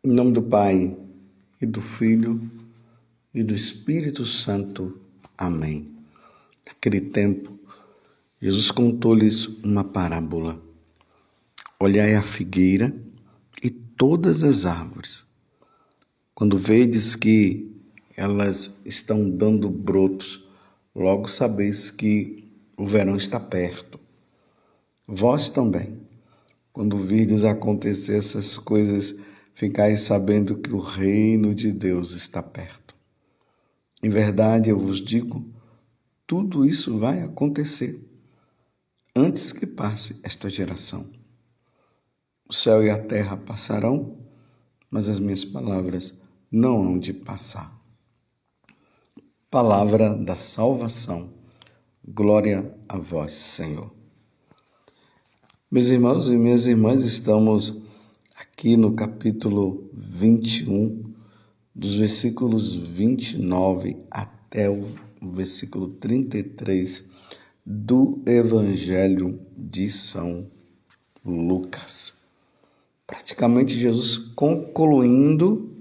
Em nome do Pai, e do Filho, e do Espírito Santo. Amém. Naquele tempo, Jesus contou-lhes uma parábola. Olhai a figueira e todas as árvores. Quando vedes que elas estão dando brotos, logo sabeis que o verão está perto. Vós também, quando virdes acontecer essas coisas, ficais sabendo que o reino de Deus está perto. Em verdade, eu vos digo, tudo isso vai acontecer antes que passe esta geração. O céu e a terra passarão, mas as minhas palavras não hão de passar. Palavra da salvação. Glória a vós, Senhor. Meus irmãos e minhas irmãs, estamos aqui no capítulo 21, dos versículos 29 até o versículo 33 do Evangelho de São Lucas. Praticamente Jesus concluindo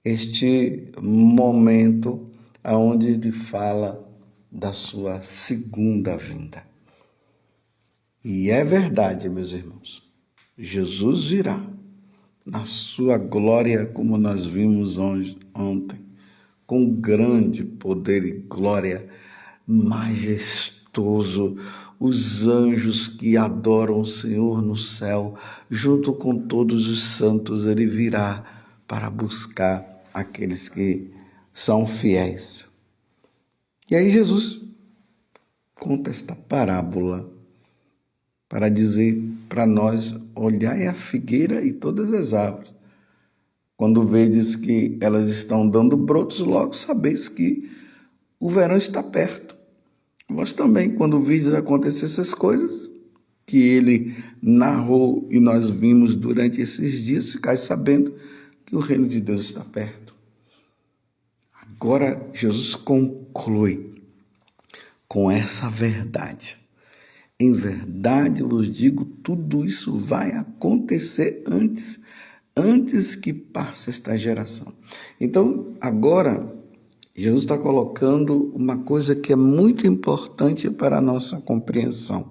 este momento onde ele fala da sua segunda vinda. E é verdade, meus irmãos, Jesus virá na sua glória, como nós vimos ontem, com grande poder e glória, majestoso, os anjos que adoram o Senhor no céu, junto com todos os santos, ele virá para buscar aqueles que são fiéis. E aí Jesus conta esta parábola para dizer para nós: olhai a figueira e todas as árvores. Quando vedes que elas estão dando brotos, logo sabeis que o verão está perto. Vós também, quando virdes acontecer essas coisas que ele narrou e nós vimos durante esses dias, ficais sabendo que o reino de Deus está perto. Agora Jesus conclui com essa verdade. Em verdade, eu vos digo, tudo isso vai acontecer antes que passe esta geração. Então, agora, Jesus está colocando uma coisa que é muito importante para a nossa compreensão.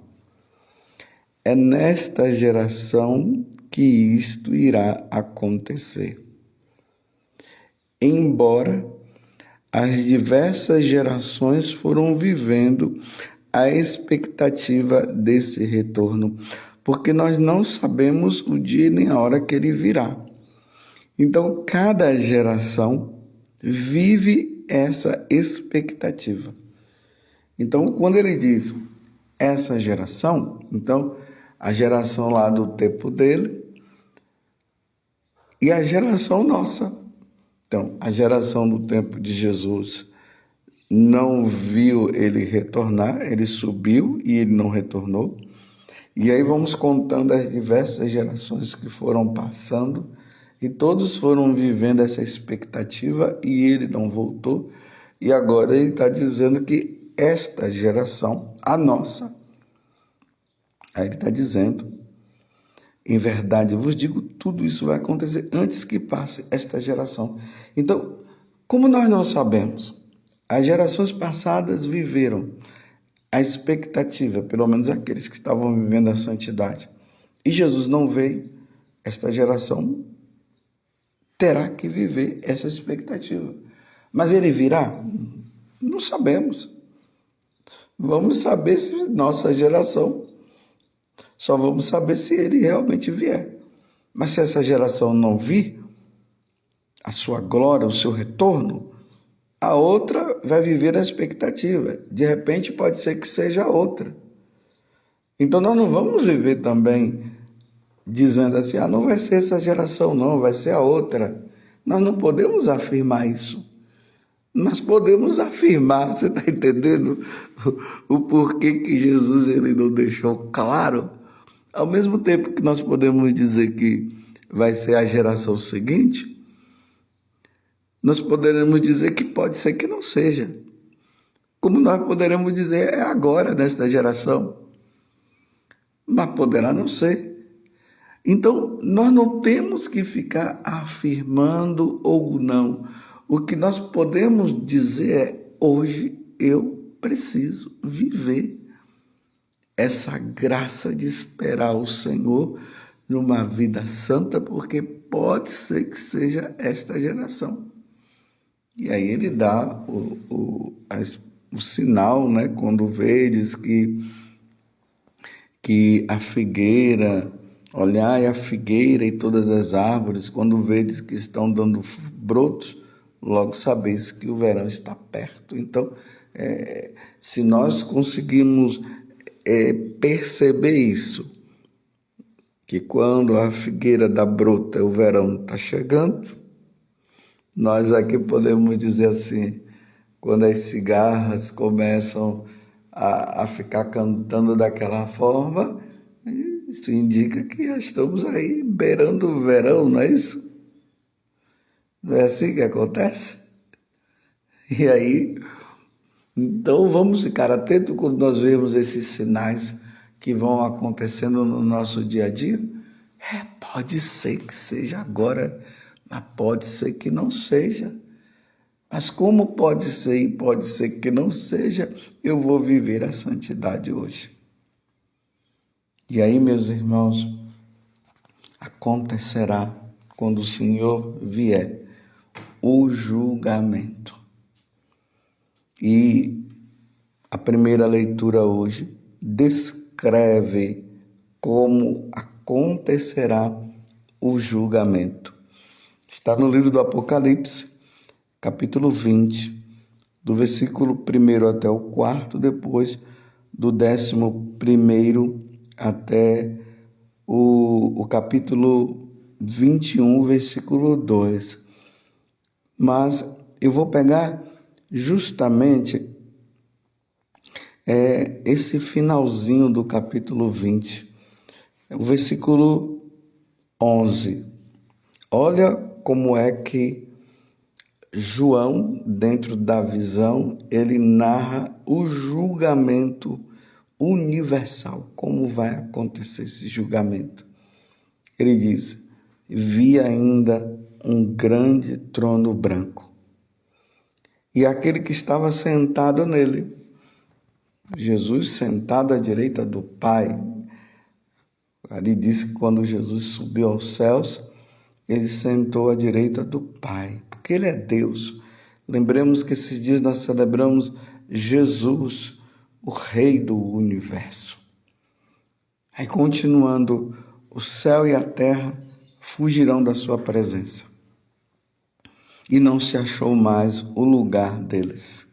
É nesta geração que isto irá acontecer. Embora as diversas gerações foram vivendo a expectativa desse retorno, porque nós não sabemos o dia nem a hora que ele virá. Então, cada geração vive essa expectativa. Então, quando ele diz essa geração, então, a geração lá do tempo dele e a geração nossa. Então, a geração do tempo de Jesus não viu ele retornar, ele subiu e ele não retornou. E aí vamos contando as diversas gerações que foram passando e todos foram vivendo essa expectativa e ele não voltou. E agora ele está dizendo que esta geração, a nossa, aí ele está dizendo, em verdade, eu vos digo, tudo isso vai acontecer antes que passe esta geração. Então, como nós não sabemos, as gerações passadas viveram a expectativa, pelo menos aqueles que estavam vivendo a santidade. E Jesus não veio, esta geração terá que viver essa expectativa. Mas ele virá? Não sabemos. Vamos saber se nossa geração, só vamos saber se ele realmente vier. Mas se essa geração não vir, a sua glória, o seu retorno, a outra vai viver a expectativa. De repente pode ser que seja outra. Então nós não vamos viver também dizendo assim, não vai ser essa geração não, vai ser a outra. Nós não podemos afirmar isso. Nós podemos afirmar, você está entendendo o porquê que Jesus ele não deixou claro? Ao mesmo tempo que nós podemos dizer que vai ser a geração seguinte, nós poderemos dizer que pode ser que não seja. Como nós poderemos dizer, é agora, nesta geração. Mas poderá não ser. Então, nós não temos que ficar afirmando ou não. O que nós podemos dizer é: hoje eu preciso viver essa graça de esperar o Senhor numa vida santa, porque pode ser que seja esta geração. E aí ele dá o sinal, né? Quando vedes que a figueira, olhai a figueira e todas as árvores, quando vedes que estão dando brotos, logo sabeis que o verão está perto. Então, se nós conseguimos perceber isso, que quando a figueira dá brota, o verão está chegando, nós aqui podemos dizer assim, quando as cigarras começam a ficar cantando daquela forma, isso indica que já estamos aí beirando o verão, não é isso? Não é assim que acontece? E aí, então vamos ficar atentos quando nós vemos esses sinais que vão acontecendo no nosso dia a dia. Pode ser que seja agora, mas pode ser que não seja. Mas como pode ser e pode ser que não seja, eu vou viver a santidade hoje. E aí, meus irmãos, acontecerá quando o Senhor vier o julgamento. E a primeira leitura hoje descreve como acontecerá o julgamento. Está no livro do Apocalipse, capítulo 20, do versículo 1 até o 4, depois do 11º até o capítulo 21, versículo 2. Mas eu vou pegar justamente esse finalzinho do capítulo 20, o versículo 11. Olha como é que João, dentro da visão, ele narra o julgamento universal. Como vai acontecer esse julgamento? Ele diz: vi ainda um grande trono branco e aquele que estava sentado nele, Jesus sentado à direita do Pai. Ali diz que quando Jesus subiu aos céus, ele sentou à direita do Pai, porque ele é Deus. Lembremos que esses dias nós celebramos Jesus, o Rei do Universo. Aí, continuando, o céu e a terra fugirão da sua presença, e não se achou mais o lugar deles.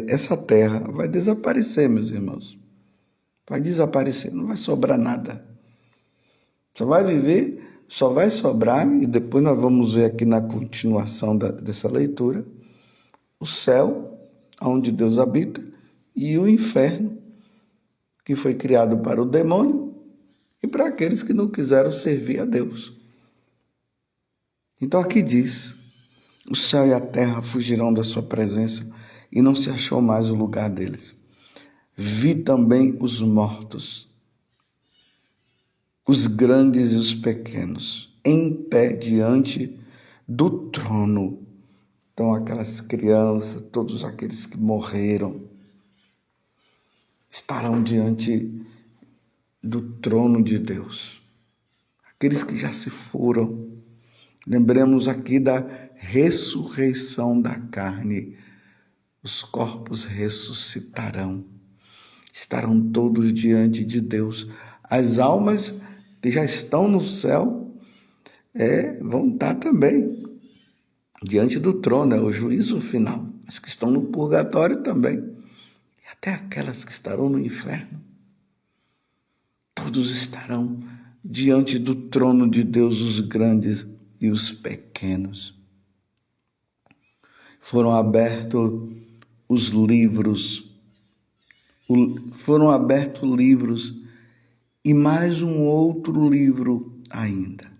Essa terra vai desaparecer, meus irmãos. Vai desaparecer, não vai sobrar nada. Só vai sobrar, e depois nós vamos ver aqui na continuação dessa leitura, o céu, onde Deus habita, e o inferno, que foi criado para o demônio e para aqueles que não quiseram servir a Deus. Então aqui diz: o céu e a terra fugirão da sua presença e não se achou mais o lugar deles. Vi também os mortos, os grandes e os pequenos, em pé diante do trono. Então aquelas crianças, todos aqueles que morreram, estarão diante do trono de Deus. Aqueles que já se foram. Lembremos aqui da ressurreição da carne. Os corpos ressuscitarão. Estarão todos diante de Deus. As almas que já estão no céu vão estar também diante do trono, é o juízo final. As que estão no purgatório também. E até aquelas que estarão no inferno. Todos estarão diante do trono de Deus, os grandes e os pequenos. Foram abertos os livros, e mais um outro livro ainda.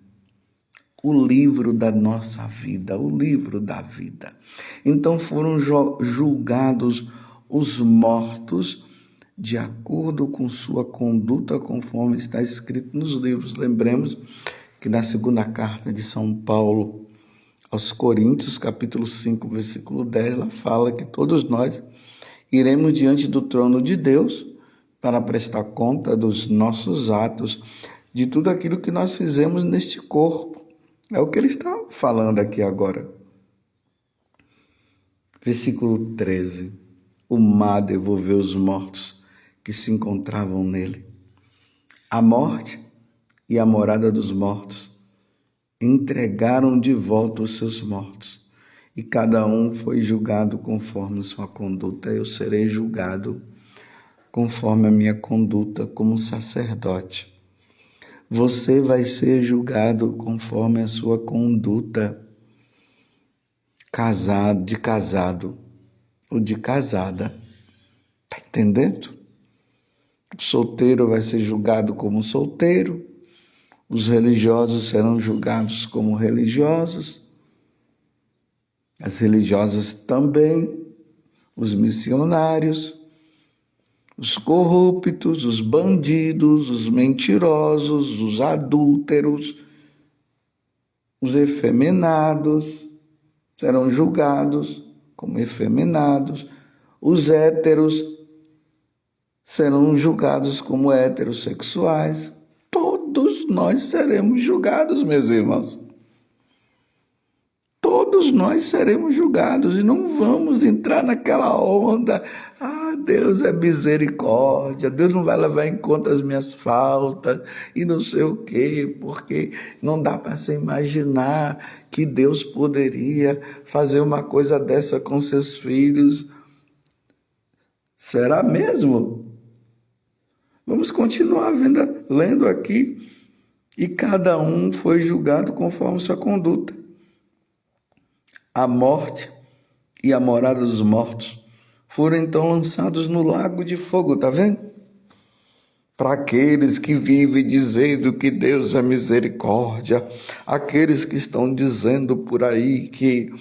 O livro da nossa vida, o livro da vida. Então foram julgados os mortos de acordo com sua conduta, conforme está escrito nos livros. Lembremos que na segunda carta de São Paulo aos Coríntios, capítulo 5, versículo 10, ela fala que todos nós iremos diante do trono de Deus para prestar conta dos nossos atos, de tudo aquilo que nós fizemos neste corpo. É o que ele está falando aqui agora. Versículo 13. O mar devolveu os mortos que se encontravam nele. A morte e a morada dos mortos entregaram de volta os seus mortos, e cada um foi julgado conforme sua conduta. Eu serei julgado conforme a minha conduta como sacerdote. Você vai ser julgado conforme a sua conduta de casado ou de casada. Está entendendo? O solteiro vai ser julgado como solteiro, os religiosos serão julgados como religiosos, as religiosas também, os missionários, os corruptos, os bandidos, os mentirosos, os adúlteros, os efeminados serão julgados como efeminados, os héteros serão julgados como heterossexuais. Todos nós seremos julgados, meus irmãos. Todos nós seremos julgados e não vamos entrar naquela onda. Deus é misericórdia, Deus não vai levar em conta as minhas faltas e não sei o quê, porque não dá para se imaginar que Deus poderia fazer uma coisa dessa com seus filhos. Será mesmo? Vamos continuar lendo aqui. E cada um foi julgado conforme sua conduta. A morte e a morada dos mortos foram então lançados no lago de fogo, tá vendo? Para aqueles que vivem dizendo que Deus é misericórdia, aqueles que estão dizendo por aí que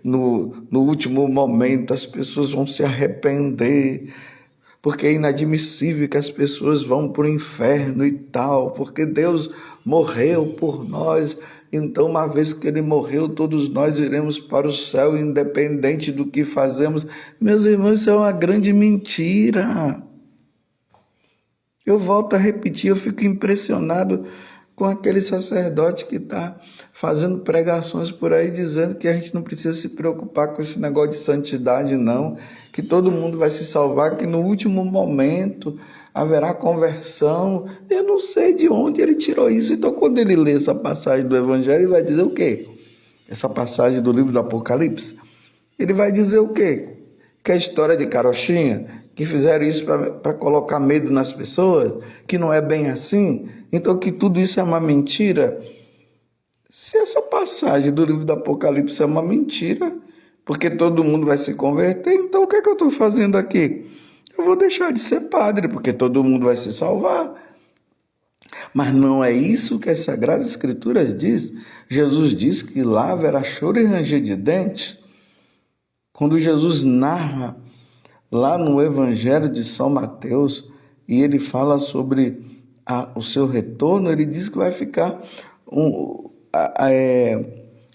no último momento as pessoas vão se arrepender, porque é inadmissível que as pessoas vão para o inferno e tal, porque Deus morreu por nós. Então, uma vez que ele morreu, todos nós iremos para o céu, independente do que fazemos. Meus irmãos, isso é uma grande mentira. Eu volto a repetir, eu fico impressionado com aquele sacerdote que está fazendo pregações por aí, dizendo que a gente não precisa se preocupar com esse negócio de santidade, não, que todo mundo vai se salvar, que no último momento haverá conversão. Eu não sei de onde ele tirou isso. Então, quando ele lê essa passagem do Evangelho, ele vai dizer o quê? Essa passagem do livro do Apocalipse, ele vai dizer o quê? Que a história de carochinha, que fizeram isso para colocar medo nas pessoas, que não é bem assim, então que tudo isso é uma mentira. Se essa passagem do livro do Apocalipse é uma mentira, porque todo mundo vai se converter, então o que é que eu estou fazendo aqui? Eu vou deixar de ser padre, porque todo mundo vai se salvar. Mas não é isso que as Sagradas Escrituras diz. Jesus diz que lá haverá choro e ranger de dentes. Quando Jesus narra lá no Evangelho de São Mateus, e ele fala sobre o seu retorno, ele diz que vai ficar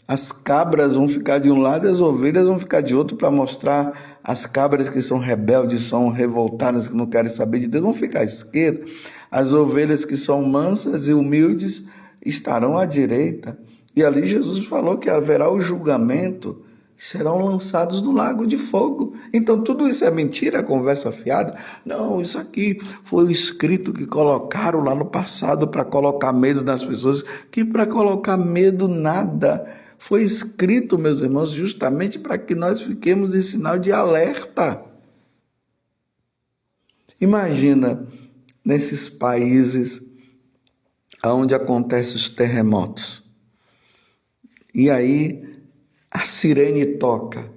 as cabras vão ficar de um lado e as ovelhas vão ficar de outro, para mostrar as cabras que são rebeldes, são revoltadas, que não querem saber de Deus, vão ficar à esquerda. As ovelhas que são mansas e humildes estarão à direita. E ali Jesus falou que haverá o julgamento, serão lançados no lago de fogo. Então tudo isso é mentira, conversa fiada? Não, isso aqui foi o escrito que colocaram lá no passado para colocar medo nas pessoas, que para colocar medo nada. Foi escrito, meus irmãos, justamente para que nós fiquemos em sinal de alerta. Imagina nesses países onde acontecem os terremotos. E aí a sirene toca.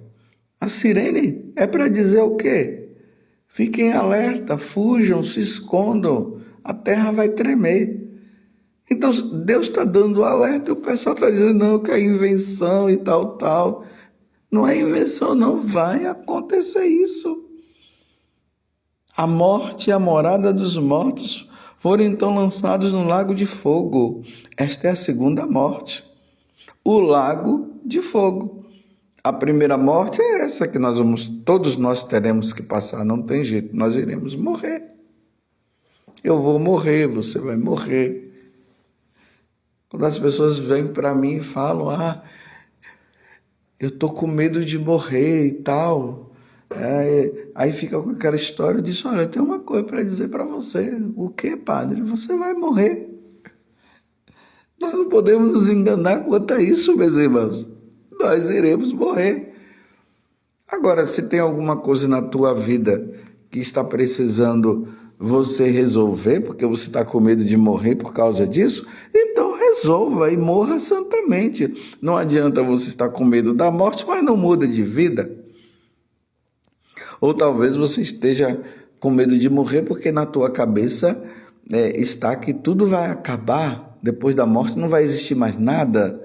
A sirene é para dizer o quê? Fiquem alerta, fujam, se escondam, a terra vai tremer. Então Deus está dando alerta e o pessoal está dizendo não, que é invenção e tal, tal. Não é invenção, não, vai acontecer isso. A morte e a morada dos mortos foram então lançados no lago de fogo. Esta é a segunda morte, o lago de fogo. A primeira morte é essa que todos nós teremos que passar, não tem jeito, nós iremos morrer. Eu vou morrer, você vai morrer. Quando as pessoas vêm para mim e falam, eu tô com medo de morrer e tal, aí fica com aquela história e diz, olha, eu tenho uma coisa para dizer para você. O que, padre? Você vai morrer. Nós não podemos nos enganar quanto a isso, meus irmãos. Nós iremos morrer. Agora, se tem alguma coisa na tua vida que está precisando você resolver, porque você está com medo de morrer por causa disso, então resolva e morra santamente. Não adianta você estar com medo da morte, mas não muda de vida. Ou talvez você esteja com medo de morrer porque na tua cabeça está que tudo vai acabar, depois da morte não vai existir mais nada.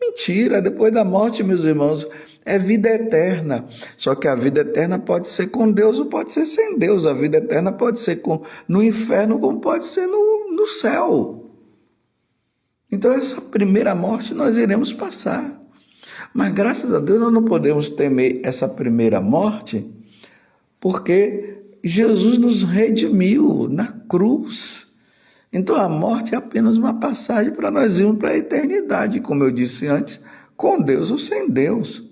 Mentira, depois da morte, meus irmãos, é vida eterna. Só que a vida eterna pode ser com Deus ou pode ser sem Deus. A vida eterna pode ser no inferno como pode ser no céu. Então essa primeira morte nós iremos passar. Mas graças a Deus nós não podemos temer essa primeira morte, porque Jesus nos redimiu na cruz. Então a morte é apenas uma passagem para nós irmos para a eternidade, como eu disse antes, com Deus ou sem Deus.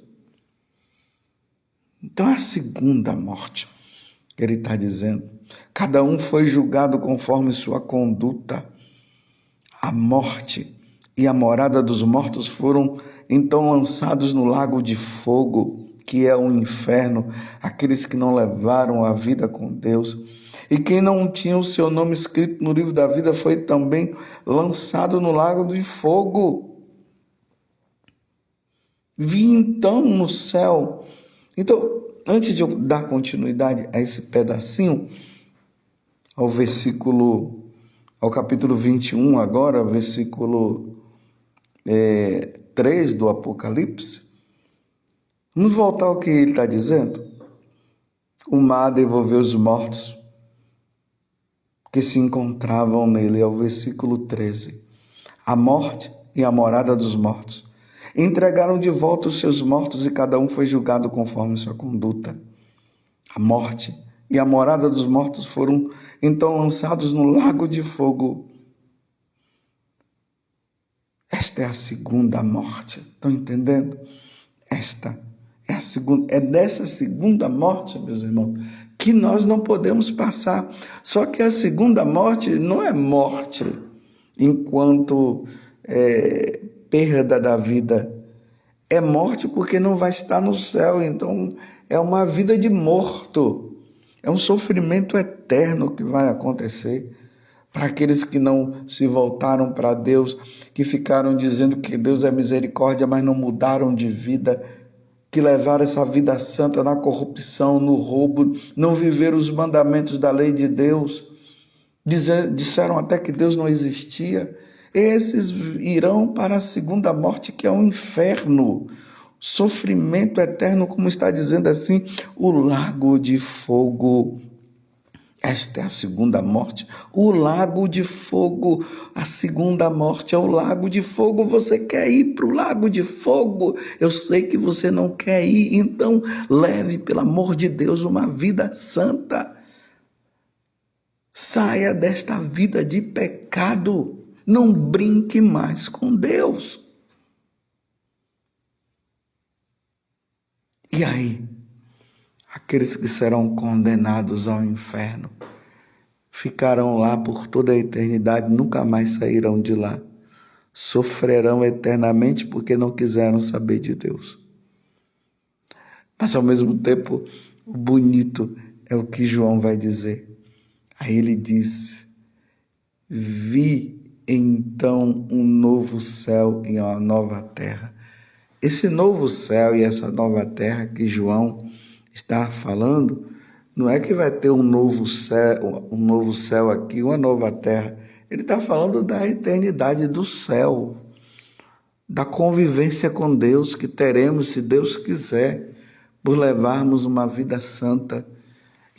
Então a segunda morte, que ele está dizendo, cada um foi julgado conforme sua conduta. A morte e a morada dos mortos foram então lançados no lago de fogo, que é o inferno, aqueles que não levaram a vida com Deus. E quem não tinha o seu nome escrito no livro da vida foi também lançado no lago de fogo. Vi então no céu. Então, antes de eu dar continuidade a esse pedacinho, ao capítulo 21 agora, versículo 3 do Apocalipse, vamos voltar ao que ele está dizendo. O mar devolveu os mortos que se encontravam nele, é o versículo 13. A morte e a morada dos mortos entregaram de volta os seus mortos e cada um foi julgado conforme sua conduta. A morte e a morada dos mortos foram então lançados no lago de fogo. Esta é a segunda morte. Estão entendendo? Esta é a segunda. É dessa segunda morte, meus irmãos, que nós não podemos passar. Só que a segunda morte não é morte enquanto perda da vida. É morte porque não vai estar no céu. Então é uma vida de morto. É um sofrimento eterno que vai acontecer para aqueles que não se voltaram para Deus, que ficaram dizendo que Deus é misericórdia, mas não mudaram de vida, que levaram essa vida santa na corrupção, no roubo, não viveram os mandamentos da lei de Deus, disseram até que Deus não existia. Esses irão para a segunda morte, que é o inferno, sofrimento eterno, como está dizendo assim, o lago de fogo. Esta é a segunda morte, o lago de fogo. A segunda morte é o lago de fogo. Você quer ir para o lago de fogo? Eu sei que você não quer ir, então leve, pelo amor de Deus, uma vida santa. Saia desta vida de pecado. Não brinque mais com Deus. E aí? Aqueles que serão condenados ao inferno ficarão lá por toda a eternidade, nunca mais sairão de lá. Sofrerão eternamente porque não quiseram saber de Deus. Mas ao mesmo tempo, o bonito é o que João vai dizer. Aí ele diz: vi então um novo céu e uma nova terra. Esse novo céu e essa nova terra que João está falando, não é que vai ter um novo céu aqui, uma nova terra. Ele está falando da eternidade do céu, da convivência com Deus que teremos, se Deus quiser, por levarmos uma vida santa.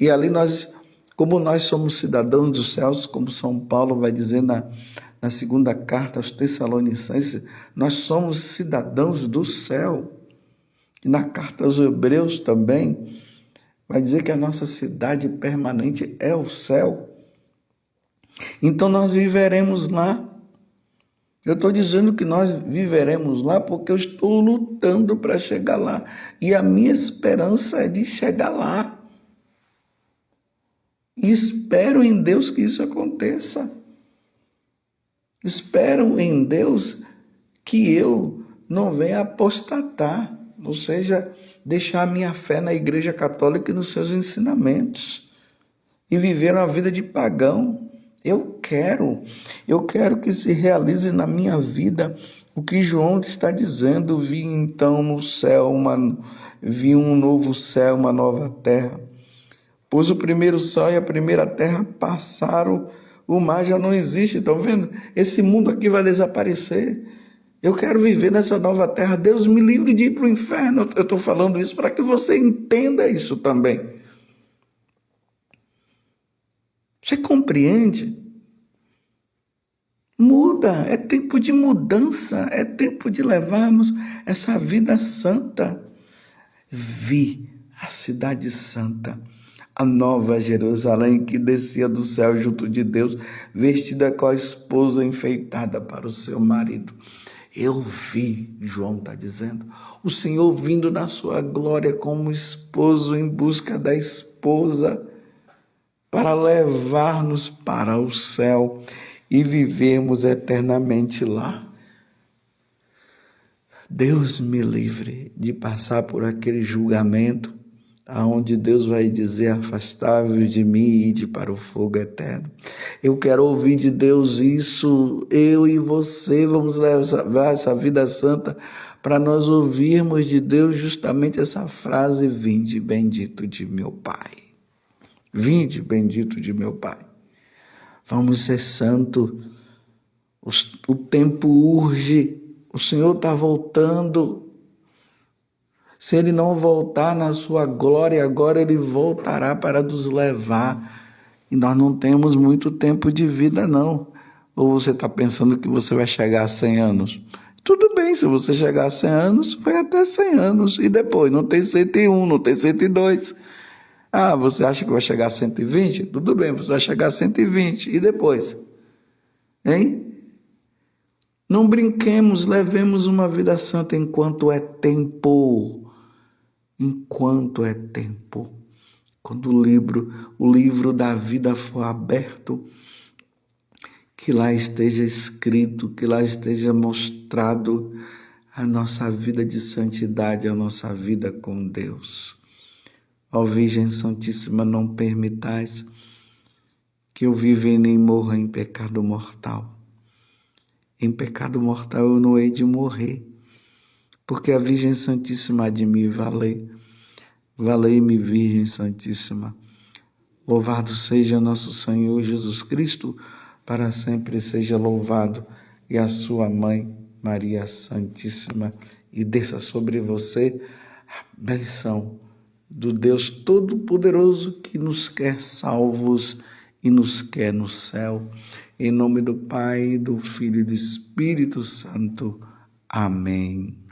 E ali nós Como nós somos cidadãos dos céus, como São Paulo vai dizer na segunda carta aos Tessalonicenses, nós somos cidadãos do céu. E na carta aos Hebreus também, vai dizer que a nossa cidade permanente é o céu. Então nós viveremos lá. Eu estou dizendo que nós viveremos lá porque eu estou lutando para chegar lá. E a minha esperança é de chegar lá. E espero em Deus que isso aconteça. Espero em Deus que eu não venha apostatar, ou seja, deixar a minha fé na Igreja Católica e nos seus ensinamentos e viver uma vida de pagão. Eu quero que se realize na minha vida o que João está dizendo. Vi então no céu, vi um novo céu, uma nova terra. Pois o primeiro céu e a primeira terra passaram, o mar já não existe. Estão vendo? Esse mundo aqui vai desaparecer. Eu quero viver nessa nova terra. Deus me livre de ir para o inferno. Eu estou falando isso para que você entenda isso também. Você compreende? Muda, é tempo de mudança, é tempo de levarmos essa vida santa. Vi a cidade santa, a nova Jerusalém que descia do céu junto de Deus, vestida com a esposa enfeitada para o seu marido. Eu vi, João está dizendo, o Senhor vindo na sua glória como esposo em busca da esposa, para levar-nos para o céu e vivermos eternamente lá. Deus me livre de passar por aquele julgamento aonde Deus vai dizer: afastai-vos de mim e ide para o fogo eterno. Eu quero ouvir de Deus isso. Eu e você vamos levar essa vida santa para nós ouvirmos de Deus justamente essa frase: vinde bendito de meu Pai. Vinde bendito de meu Pai. Vamos ser santos. O tempo urge. O Senhor está voltando. Se Ele não voltar na sua glória, agora Ele voltará para nos levar. E nós não temos muito tempo de vida, não. Ou você está pensando que você vai chegar a 100 anos? Tudo bem, se você chegar a 100 anos, vai até 100 anos. E depois? Não tem 101, não tem 102. Ah, você acha que vai chegar a 120? Tudo bem, você vai chegar a 120. E depois? Hein? Não brinquemos, levemos uma vida santa enquanto é tempo. Enquanto é tempo. Quando o livro da vida for aberto, que lá esteja escrito, que lá esteja mostrado a nossa vida de santidade, a nossa vida com Deus. Ó Virgem Santíssima, não permitais que eu viva e nem morra em pecado mortal. Em pecado mortal eu não hei de morrer, porque a Virgem Santíssima há de me valer. Valei-me, Virgem Santíssima. Louvado seja nosso Senhor Jesus Cristo, para sempre seja louvado, e a sua mãe, Maria Santíssima, e desça sobre você a bênção do Deus Todo-Poderoso que nos quer salvos e nos quer no céu. Em nome do Pai, do Filho e do Espírito Santo. Amém.